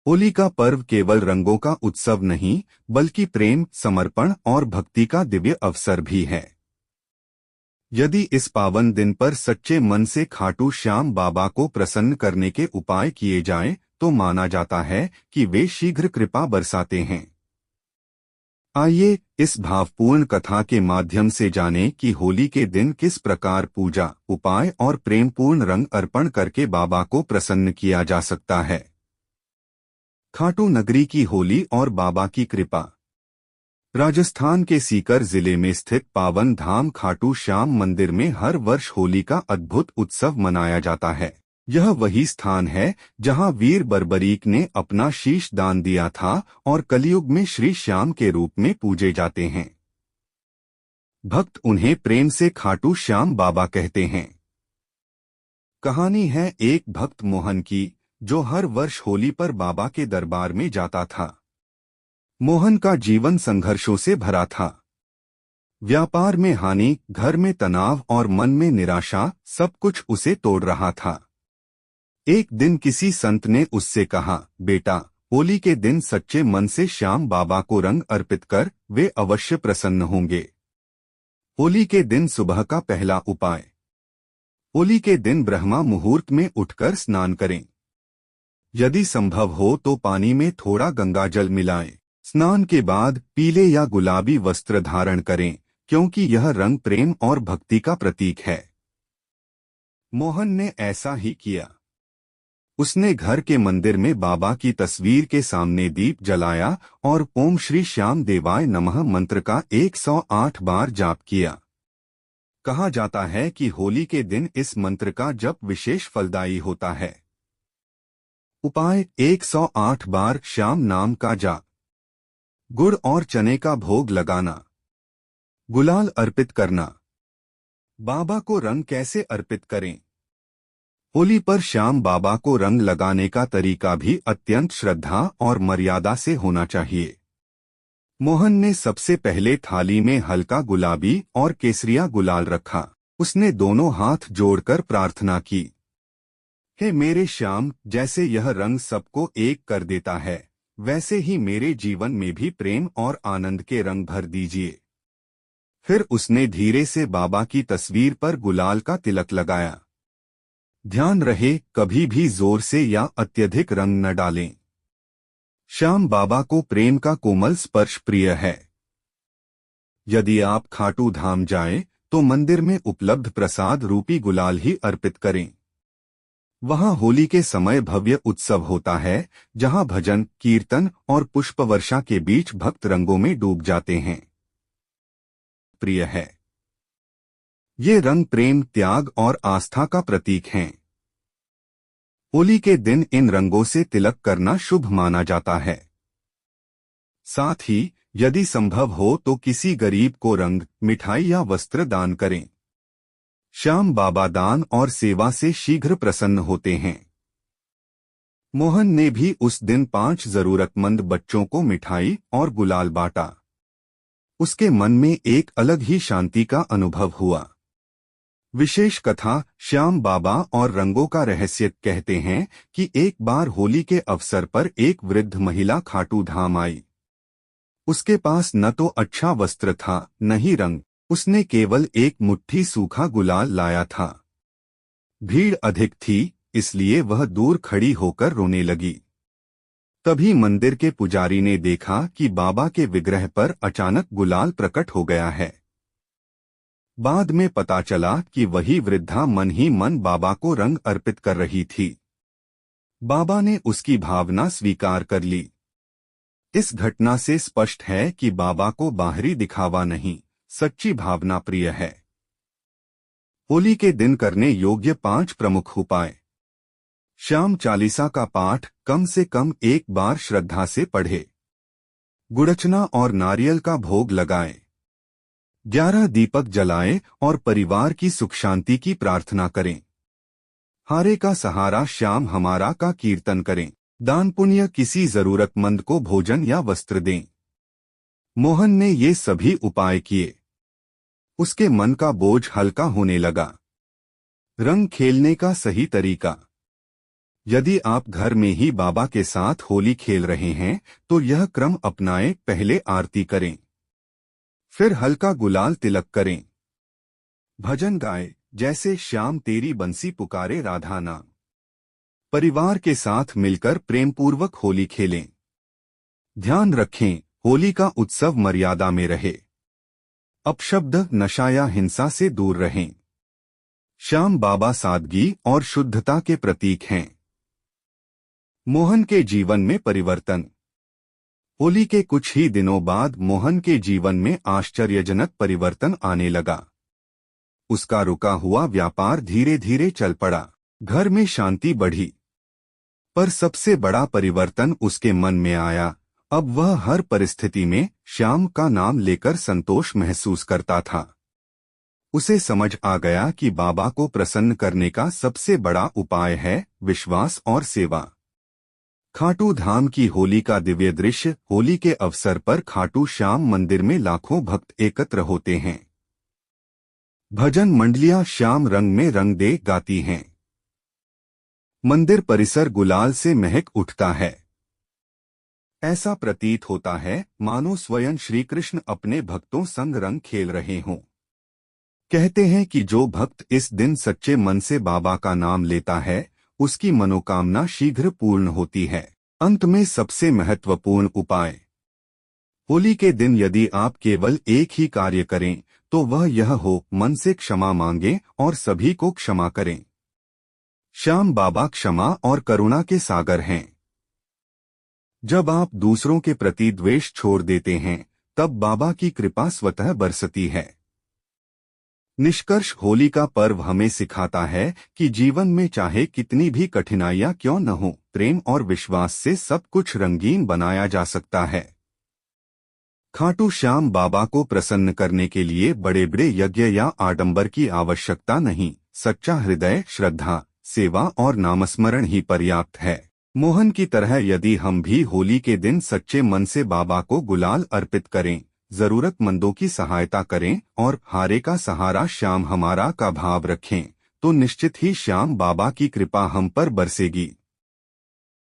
होली का पर्व केवल रंगों का उत्सव नहीं, बल्कि प्रेम, समर्पण और भक्ति का दिव्य अवसर भी है। यदि इस पावन दिन पर सच्चे मन से खाटू श्याम बाबा को प्रसन्न करने के उपाय किए जाएं, तो माना जाता है कि वे शीघ्र कृपा बरसाते हैं। आइए इस भावपूर्ण कथा के माध्यम से जानें कि होली के दिन किस प्रकार पूजा, उपाय और प्रेमपूर्ण रंग अर्पण करके बाबा को प्रसन्न किया जा सकता है। खाटू नगरी की होली और बाबा की कृपा। राजस्थान के सीकर जिले में स्थित पावन धाम खाटू श्याम मंदिर में हर वर्ष होली का अद्भुत उत्सव मनाया जाता है। यह वही स्थान है जहां वीर बर्बरीक ने अपना शीश दान दिया था और कलयुग में श्री श्याम के रूप में पूजे जाते हैं। भक्त उन्हें प्रेम से खाटू श्याम बाबा कहते हैं। कहानी है एक भक्त मोहन की, जो हर वर्ष होली पर बाबा के दरबार में जाता था। मोहन का जीवन संघर्षों से भरा था। व्यापार में हानि, घर में तनाव और मन में निराशा, सब कुछ उसे तोड़ रहा था। एक दिन किसी संत ने उससे कहा, बेटा, होली के दिन सच्चे मन से श्याम बाबा को रंग अर्पित कर, वे अवश्य प्रसन्न होंगे। होली के दिन सुबह का पहला उपाय। होली के दिन ब्रह्मा मुहूर्त में उठकर स्नान करें। यदि संभव हो तो पानी में थोड़ा गंगाजल मिलाएं। स्नान के बाद पीले या गुलाबी वस्त्र धारण करें, क्योंकि यह रंग प्रेम और भक्ति का प्रतीक है। मोहन ने ऐसा ही किया। उसने घर के मंदिर में बाबा की तस्वीर के सामने दीप जलाया और ओम श्री श्याम देवाय नमः मंत्र का 108 बार जाप किया। कहा जाता है कि होली के दिन इस मंत्र का जप विशेष फलदायी होता है। उपाय: 108 बार श्याम नाम का जाप। गुड़ और चने का भोग लगाना। गुलाल अर्पित करना। बाबा को रंग कैसे अर्पित करें? होली पर श्याम बाबा को रंग लगाने का तरीका भी अत्यंत श्रद्धा और मर्यादा से होना चाहिए। मोहन ने सबसे पहले थाली में हल्का गुलाबी और केसरिया गुलाल रखा। उसने दोनों हाथ जोड़कर प्रार्थना की, हे मेरे श्याम, जैसे यह रंग सबको एक कर देता है, वैसे ही मेरे जीवन में भी प्रेम और आनंद के रंग भर दीजिए। फिर उसने धीरे से बाबा की तस्वीर पर गुलाल का तिलक लगाया। ध्यान रहे, कभी भी जोर से या अत्यधिक रंग न डालें। श्याम बाबा को प्रेम का कोमल स्पर्श प्रिय है। यदि आप खाटू धाम जाएं, तो मंदिर में उपलब्ध प्रसाद रूपी गुलाल ही अर्पित करें। वहां होली के समय भव्य उत्सव होता है, जहां भजन, कीर्तन और पुष्प वर्षा के बीच भक्त रंगों में डूब जाते हैं। प्रिय है। ये रंग प्रेम, त्याग और आस्था का प्रतीक हैं। होली के दिन इन रंगों से तिलक करना शुभ माना जाता है। साथ ही यदि संभव हो तो किसी गरीब को रंग, मिठाई या वस्त्र दान करें। श्याम बाबा दान और सेवा से शीघ्र प्रसन्न होते हैं। मोहन ने भी उस दिन 5 जरूरतमंद बच्चों को मिठाई और गुलाल बांटा। उसके मन में एक अलग ही शांति का अनुभव हुआ। विशेष कथा: श्याम बाबा और रंगों का रहस्य। कहते हैं कि एक बार होली के अवसर पर एक वृद्ध महिला खाटू धाम आई। उसके पास न तो अच्छा वस्त्र था, न ही रंग। उसने केवल एक मुट्ठी सूखा गुलाल लाया था। भीड़ अधिक थी, इसलिए वह दूर खड़ी होकर रोने लगी। तभी मंदिर के पुजारी ने देखा कि बाबा के विग्रह पर अचानक गुलाल प्रकट हो गया है। बाद में पता चला कि वही वृद्धा मन ही मन बाबा को रंग अर्पित कर रही थी। बाबा ने उसकी भावना स्वीकार कर ली। इस घटना से स्पष्ट है कि बाबा को बाहरी दिखावा नहीं, सच्ची भावना प्रिय है। होली के दिन करने योग्य 5 प्रमुख उपाय। श्याम चालीसा का पाठ कम से कम एक बार श्रद्धा से पढ़े। गुड़चना और नारियल का भोग लगाएं। 11 दीपक जलाएं और परिवार की सुख शांति की प्रार्थना करें। हारे का सहारा श्याम हमारा का कीर्तन करें। दान पुण्य, किसी जरूरतमंद को भोजन या वस्त्र दें। मोहन ने ये सभी उपाय किए। उसके मन का बोझ हल्का होने लगा। रंग खेलने का सही तरीका। यदि आप घर में ही बाबा के साथ होली खेल रहे हैं तो यह क्रम अपनाएं। पहले आरती करें, फिर हल्का गुलाल तिलक करें, भजन गाएं, जैसे श्याम तेरी बंसी पुकारे राधा नाम। परिवार के साथ मिलकर प्रेमपूर्वक होली खेलें। ध्यान रखें, होली का उत्सव मर्यादा में रहे। अपशब्द, नशा या हिंसा से दूर रहें। श्याम बाबा सादगी और शुद्धता के प्रतीक हैं। मोहन के जीवन में परिवर्तन। होली के कुछ ही दिनों बाद मोहन के जीवन में आश्चर्यजनक परिवर्तन आने लगा। उसका रुका हुआ व्यापार धीरे धीरे चल पड़ा। घर में शांति बढ़ी। पर सबसे बड़ा परिवर्तन उसके मन में आया। अब वह हर परिस्थिति में श्याम का नाम लेकर संतोष महसूस करता था। उसे समझ आ गया कि बाबा को प्रसन्न करने का सबसे बड़ा उपाय है विश्वास और सेवा। खाटू धाम की होली का दिव्य दृश्य। होली के अवसर पर खाटू श्याम मंदिर में लाखों भक्त एकत्र होते हैं। भजन मंडलियां श्याम रंग में रंग दे गाती हैं। मंदिर परिसर गुलाल से महक उठता है। ऐसा प्रतीत होता है मानो स्वयं श्री कृष्ण अपने भक्तों संग रंग खेल रहे हों। कहते हैं कि जो भक्त इस दिन सच्चे मन से बाबा का नाम लेता है उसकी मनोकामना शीघ्र पूर्ण होती है। अंत में सबसे महत्वपूर्ण उपाय। होली के दिन यदि आप केवल एक ही कार्य करें तो वह यह हो, मन से क्षमा मांगें और सभी को क्षमा करें। श्याम बाबा क्षमा और करुणा के सागर हैं। जब आप दूसरों के प्रति द्वेष छोड़ देते हैं तब बाबा की कृपा स्वतः बरसती है। निष्कर्ष, होली का पर्व हमें सिखाता है कि जीवन में चाहे कितनी भी कठिनाइयां क्यों न हो, प्रेम और विश्वास से सब कुछ रंगीन बनाया जा सकता है। खाटू श्याम बाबा को प्रसन्न करने के लिए बड़े बड़े यज्ञ या आडंबर की आवश्यकता नहीं। सच्चा हृदय, श्रद्धा, सेवा और नामस्मरण ही पर्याप्त है। मोहन की तरह यदि हम भी होली के दिन सच्चे मन से बाबा को गुलाल अर्पित करें, जरूरतमंदों की सहायता करें और हारे का सहारा श्याम हमारा का भाव रखें तो निश्चित ही श्याम बाबा की कृपा हम पर बरसेगी।